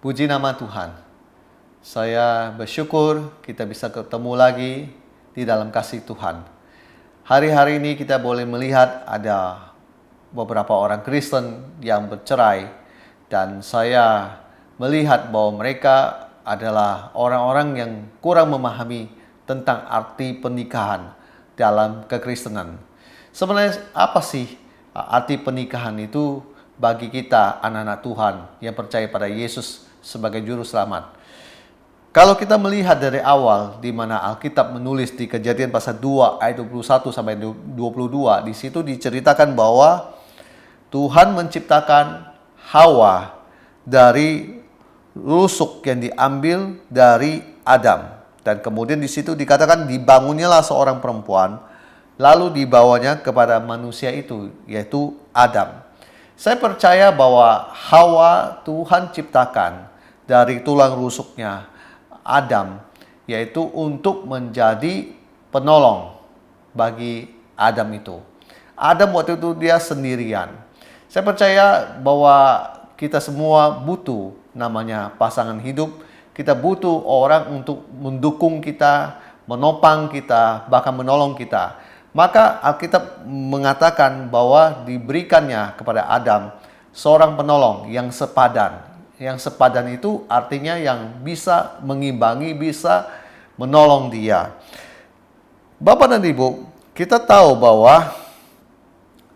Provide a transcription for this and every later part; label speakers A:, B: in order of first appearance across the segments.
A: Puji nama Tuhan. Saya bersyukur kita bisa ketemu lagi di dalam kasih Tuhan. Hari-hari ini kita boleh melihat ada beberapa orang Kristen yang bercerai, dan saya melihat bahwa mereka adalah orang-orang yang kurang memahami tentang arti pernikahan dalam kekristenan. Sebenarnya apa sih arti pernikahan itu bagi kita anak-anak Tuhan yang percaya pada Yesus sebagai juru selamat? Kalau kita melihat dari awal di mana Alkitab menulis di Kejadian pasal 2 ayat 21 sampai 22, di situ diceritakan bahwa Tuhan menciptakan Hawa dari rusuk yang diambil dari Adam, dan kemudian di situ dikatakan dibangunnya seorang perempuan, lalu dibawanya kepada manusia itu, yaitu Adam. Saya percaya bahwa Hawa Tuhan ciptakan dari tulang rusuknya Adam, yaitu untuk menjadi penolong bagi Adam itu. Adam waktu itu dia sendirian. Saya percaya bahwa kita semua butuh namanya pasangan hidup. Kita butuh orang untuk mendukung kita, menopang kita, bahkan menolong kita. Maka Alkitab mengatakan bahwa diberikannya kepada Adam seorang penolong yang sepadan. Yang sepadan itu artinya yang bisa mengimbangi, bisa menolong dia. Bapak dan Ibu, kita tahu bahwa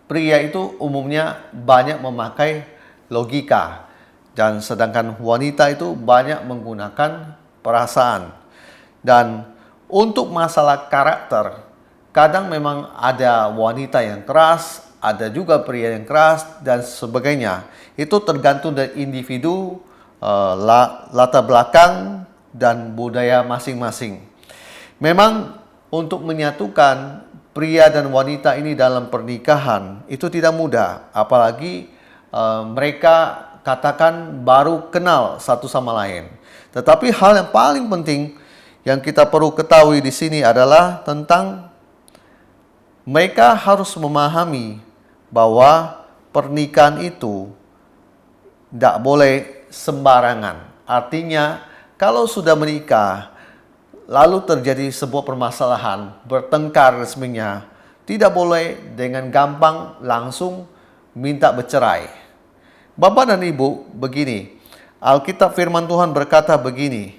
A: pria itu umumnya banyak memakai logika, dan sedangkan wanita itu banyak menggunakan perasaan. Dan untuk masalah karakter, kadang memang ada wanita yang keras, ada juga pria yang keras, dan sebagainya. Itu tergantung dari individu, latar belakang, dan budaya masing-masing. Memang untuk menyatukan pria dan wanita ini dalam pernikahan itu tidak mudah, apalagi mereka katakan baru kenal satu sama lain. Tetapi hal yang paling penting yang kita perlu ketahui di sini adalah tentang mereka harus memahami bahwa pernikahan itu tidak boleh sembarangan. Artinya, kalau sudah menikah, lalu terjadi sebuah permasalahan, bertengkar resminya, tidak boleh dengan gampang langsung minta bercerai. Bapak dan Ibu, begini, Alkitab firman Tuhan berkata begini,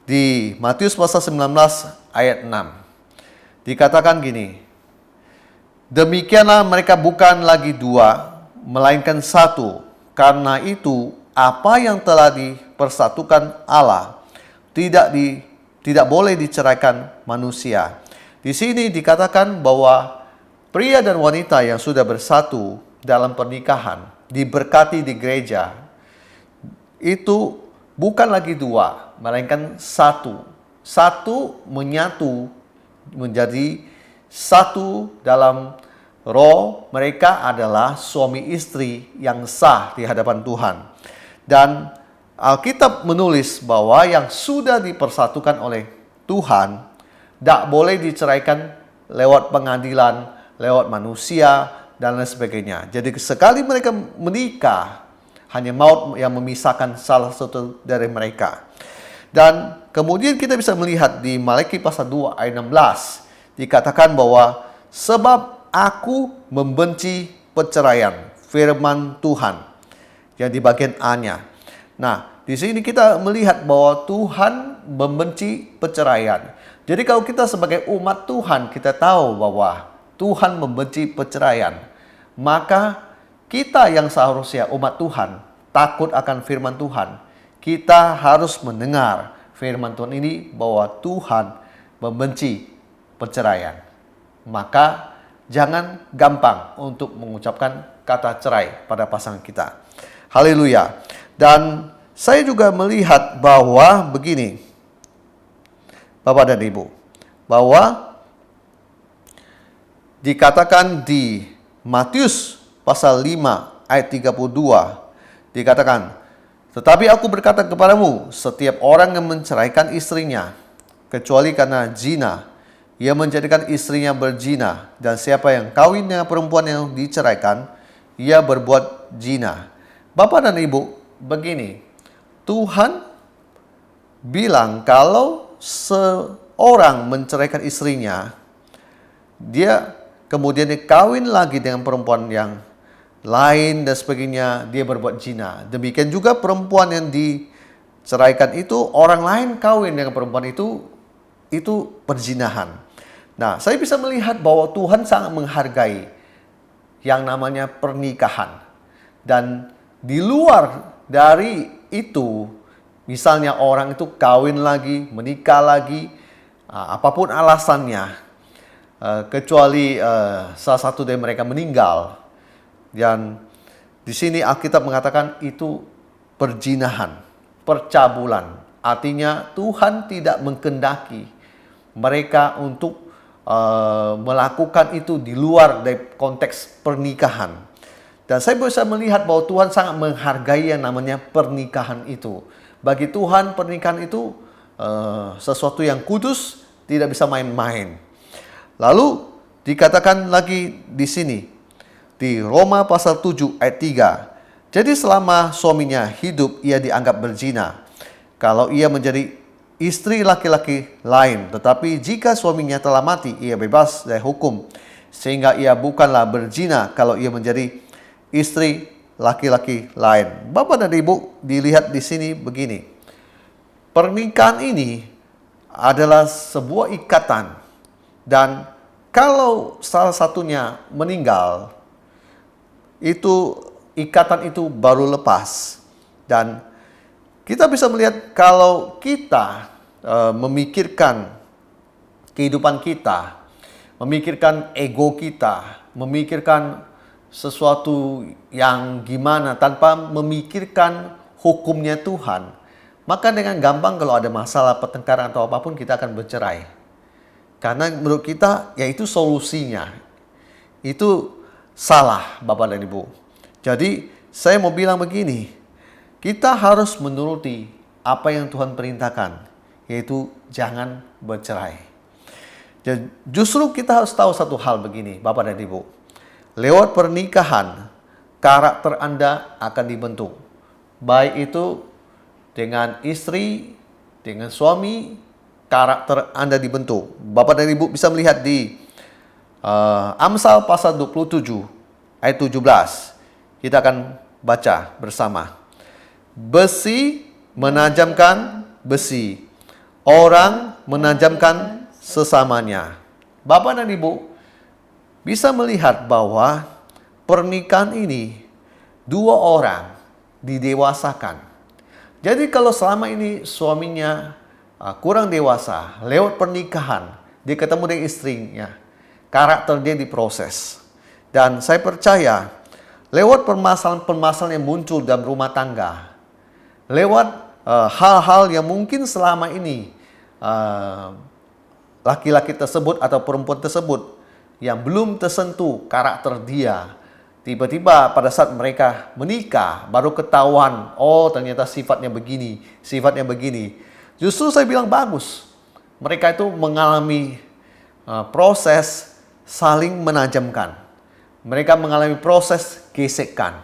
A: di Matius pasal 19 ayat 6, dikatakan gini, demikianlah mereka bukan lagi dua, melainkan satu. Karena itu, apa yang telah dipersatukan Allah tidak boleh diceraikan manusia. Di sini dikatakan bahwa pria dan wanita yang sudah bersatu dalam pernikahan, diberkati di gereja, itu bukan lagi dua, melainkan satu. Satu menyatu menjadi satu dalam roh. Mereka adalah suami istri yang sah di hadapan Tuhan. Dan Alkitab menulis bahwa yang sudah dipersatukan oleh Tuhan tidak boleh diceraikan lewat pengadilan, lewat manusia, dan lain sebagainya. Jadi sekali mereka menikah, hanya maut yang memisahkan salah satu dari mereka. Dan kemudian kita bisa melihat di Malaki pasal 2 ayat 16, dikatakan bahwa sebab aku membenci perceraian, firman Tuhan yang di bagian A-nya. Nah, di sini kita melihat bahwa Tuhan membenci perceraian. Jadi kalau kita sebagai umat Tuhan, kita tahu bahwa Tuhan membenci perceraian, maka kita yang seharusnya umat Tuhan takut akan firman Tuhan. Kita harus mendengar firman Tuhan ini bahwa Tuhan membenci perceraian. Maka jangan gampang untuk mengucapkan kata cerai pada pasangan kita. Haleluya. Dan saya juga melihat bahwa begini, Bapak dan Ibu, bahwa dikatakan di Matius pasal 5 ayat 32, dikatakan, tetapi aku berkata kepadamu, setiap orang yang menceraikan istrinya, kecuali karena zina, ia menjadikan istrinya berzina, dan siapa yang kawin dengan perempuan yang diceraikan, ia berbuat zina. Bapak dan Ibu, begini, Tuhan bilang kalau seorang menceraikan istrinya, dia kemudian dia kawin lagi dengan perempuan yang lain dan sebagainya, dia berbuat zina. Demikian juga perempuan yang diceraikan itu, orang lain kawin dengan perempuan itu perzinahan. Nah, saya bisa melihat bahwa Tuhan sangat menghargai yang namanya pernikahan. Dan di luar dari itu, misalnya orang itu kawin lagi, menikah lagi, apapun alasannya, kecuali salah satu dari mereka meninggal. Dan di sini Alkitab mengatakan itu perzinahan, percabulan. Artinya Tuhan tidak mengkehendaki mereka untuk melakukan itu di luar dari konteks pernikahan. Dan saya bisa melihat bahwa Tuhan sangat menghargai yang namanya pernikahan itu. Bagi Tuhan pernikahan itu sesuatu yang kudus, tidak bisa main-main. Lalu dikatakan lagi di sini, di Roma pasal 7 ayat 3. Jadi selama suaminya hidup, ia dianggap berzina kalau ia menjadi istri laki-laki lain. Tetapi jika suaminya telah mati, ia bebas dari hukum, sehingga ia bukanlah berzina kalau ia menjadi istri laki-laki lain. Bapak dan Ibu, dilihat di sini begini. Pernikahan ini adalah sebuah ikatan, dan kalau salah satunya meninggal, itu ikatan itu baru lepas. Dan kita bisa melihat kalau kita memikirkan kehidupan kita, memikirkan ego kita, memikirkan sesuatu yang gimana tanpa memikirkan hukumnya Tuhan, maka dengan gampang kalau ada masalah, pertengkaran atau apapun, kita akan bercerai. Karena menurut kita ya itu solusinya. Itu salah, Bapak dan Ibu. Jadi saya mau bilang begini, kita harus menuruti apa yang Tuhan perintahkan, yaitu jangan bercerai. Dan justru kita harus tahu satu hal begini, Bapak dan Ibu. Lewat pernikahan, karakter Anda akan dibentuk. Baik itu dengan istri, dengan suami, karakter Anda dibentuk. Bapak dan Ibu bisa melihat di Amsal pasal 27 ayat 17. Kita akan baca bersama. Besi menajamkan besi, orang menajamkan sesamanya. Bapak dan Ibu bisa melihat bahwa pernikahan ini dua orang didewasakan. Jadi kalau selama ini suaminya kurang dewasa, lewat pernikahan dia ketemu dengan istrinya, karakter dia diproses. Dan saya percaya lewat permasalahan-permasalahan yang muncul dalam rumah tangga, lewat hal-hal yang mungkin selama ini laki-laki tersebut atau perempuan tersebut yang belum tersentuh karakter dia, tiba-tiba pada saat mereka menikah baru ketahuan, oh ternyata sifatnya begini, sifatnya begini. Justru saya bilang bagus, mereka itu mengalami proses saling menajamkan. Mereka mengalami proses gesekan.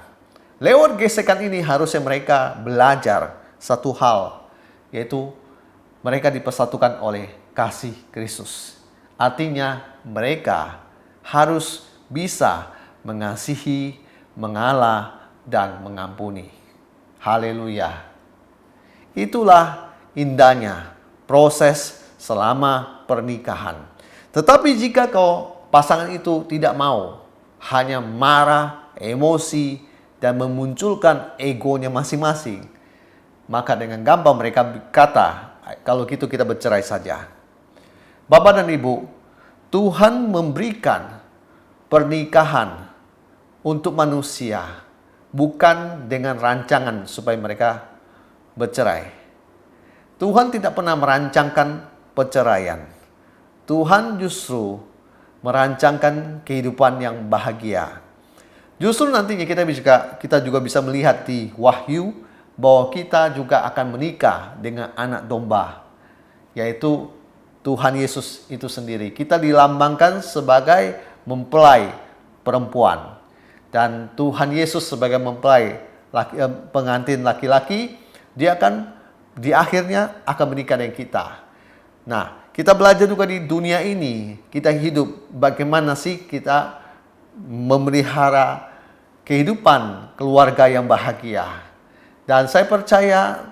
A: Lewat gesekan ini harusnya mereka belajar satu hal, yaitu mereka dipersatukan oleh kasih Kristus. Artinya mereka harus bisa mengasihi, mengalah, dan mengampuni. Haleluya. Itulah indahnya proses selama pernikahan. Tetapi jika pasangan itu tidak mau, hanya marah, emosi, dan memunculkan egonya masing-masing, maka dengan gampang mereka berkata, kalau gitu kita bercerai saja. Bapak dan Ibu, Tuhan memberikan pernikahan untuk manusia, bukan dengan rancangan supaya mereka bercerai. Tuhan tidak pernah merancangkan perceraian. Tuhan justru merancangkan kehidupan yang bahagia. Justru nantinya kita juga bisa melihat di Wahyu bahwa kita juga akan menikah dengan anak domba, yaitu Tuhan Yesus itu sendiri. Kita dilambangkan sebagai mempelai perempuan, dan Tuhan Yesus sebagai mempelai pengantin laki-laki, Dia akan di akhirnya akan menikah dengan kita. Nah, kita belajar juga di dunia ini, kita hidup bagaimana sih kita memelihara kehidupan keluarga yang bahagia. Dan saya percaya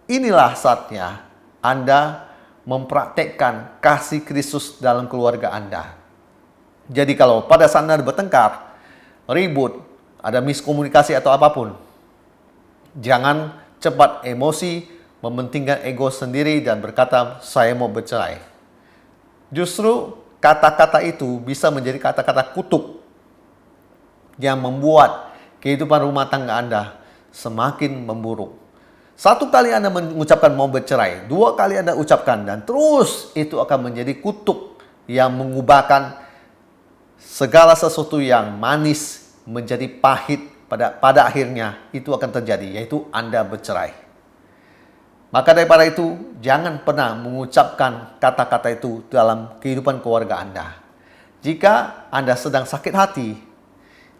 A: inilah saatnya Anda mempraktekkan kasih Kristus dalam keluarga Anda. Jadi kalau pada saat Anda bertengkar, ribut, ada miskomunikasi atau apapun, jangan cepat emosi, mementingkan ego sendiri dan berkata, saya mau bercerai. Justru kata-kata itu bisa menjadi kata-kata kutuk yang membuat kehidupan rumah tangga Anda semakin memburuk. Satu kali Anda mengucapkan mau bercerai, dua kali Anda ucapkan, dan terus itu akan menjadi kutuk yang mengubahkan segala sesuatu yang manis menjadi pahit. Pada akhirnya itu akan terjadi, yaitu Anda bercerai. Maka daripada itu, jangan pernah mengucapkan kata-kata itu dalam kehidupan keluarga Anda. Jika Anda sedang sakit hati,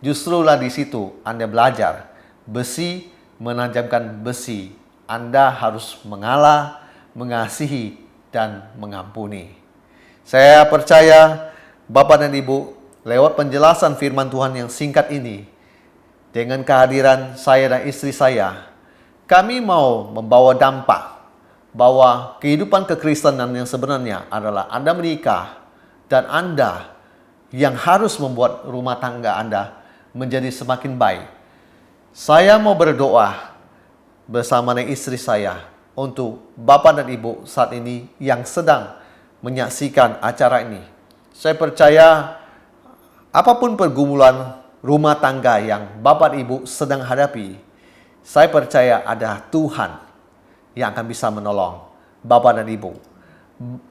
A: justrulah di situ Anda belajar besi menajamkan besi. Anda harus mengalah, mengasihi, dan mengampuni. Saya percaya Bapak dan Ibu, lewat penjelasan firman Tuhan yang singkat ini, dengan kehadiran saya dan istri saya, kami mau membawa dampak bahwa kehidupan kekristenan yang sebenarnya adalah Anda menikah dan Anda yang harus membuat rumah tangga Anda menjadi semakin baik. Saya mau berdoa bersama dengan istri saya untuk Bapak dan Ibu saat ini yang sedang menyaksikan acara ini. Saya percaya apapun pergumulan rumah tangga yang Bapak Ibu sedang hadapi, saya percaya ada Tuhan yang akan bisa menolong Bapak dan Ibu.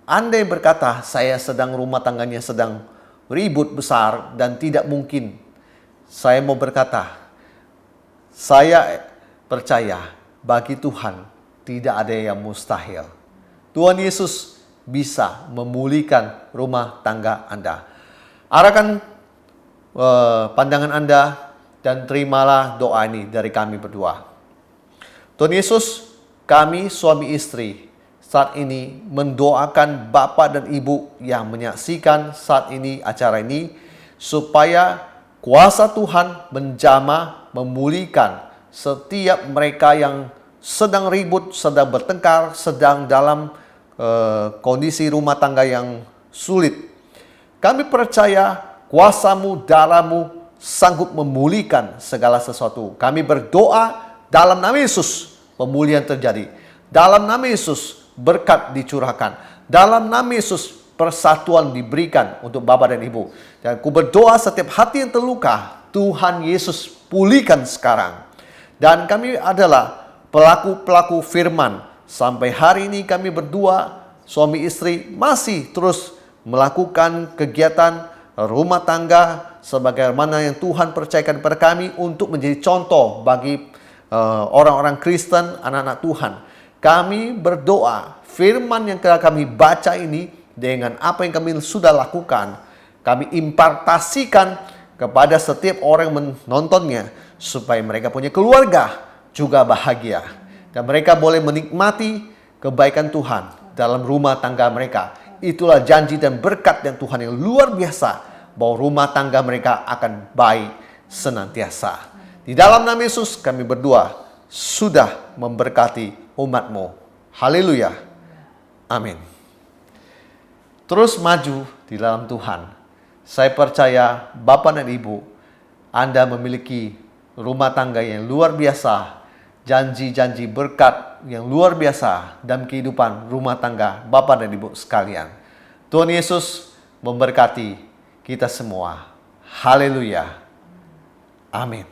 A: Anda yang berkata, saya sedang rumah tangganya sedang ribut besar dan tidak mungkin. Saya mau berkata, saya percaya bagi Tuhan tidak ada yang mustahil. Tuhan Yesus bisa memulihkan rumah tangga Anda. Arahkan pandangan Anda dan terimalah doa ini dari kami berdua. Tuhan Yesus, kami suami istri saat ini mendoakan Bapak dan Ibu yang menyaksikan saat ini acara ini, supaya kuasa Tuhan menjamah, memulihkan setiap mereka yang sedang ribut, sedang bertengkar, sedang dalam kondisi rumah tangga yang sulit. Kami percaya kuasa-Mu, darah-Mu sanggup memulihkan segala sesuatu. Kami berdoa dalam nama Yesus, pemulihan terjadi. Dalam nama Yesus, berkat dicurahkan. Dalam nama Yesus, persatuan diberikan untuk Bapak dan Ibu. Dan ku berdoa setiap hati yang terluka, Tuhan Yesus pulihkan sekarang. Dan kami adalah pelaku-pelaku firman. Sampai hari ini kami berdua, suami istri, masih terus melakukan kegiatan rumah tangga sebagaimana yang Tuhan percayakan kepada kami untuk menjadi contoh bagi orang-orang Kristen, anak-anak Tuhan. Kami berdoa firman yang kami baca ini dengan apa yang kami sudah lakukan, kami impartasikan kepada setiap orang yang menontonnya supaya mereka punya keluarga juga bahagia dan mereka boleh menikmati kebaikan Tuhan dalam rumah tangga mereka. Itulah janji dan berkat yang Tuhan yang luar biasa, bahwa rumah tangga mereka akan baik senantiasa. Di dalam nama Yesus kami berdua sudah memberkati umat-Mu. Haleluya. Amin. Terus maju di dalam Tuhan. Saya percaya Bapak dan Ibu, Anda memiliki rumah tangga yang luar biasa, janji-janji berkat yang luar biasa dalam kehidupan rumah tangga Bapak dan Ibu sekalian. Tuhan Yesus memberkati kita semua. Haleluya. Amin.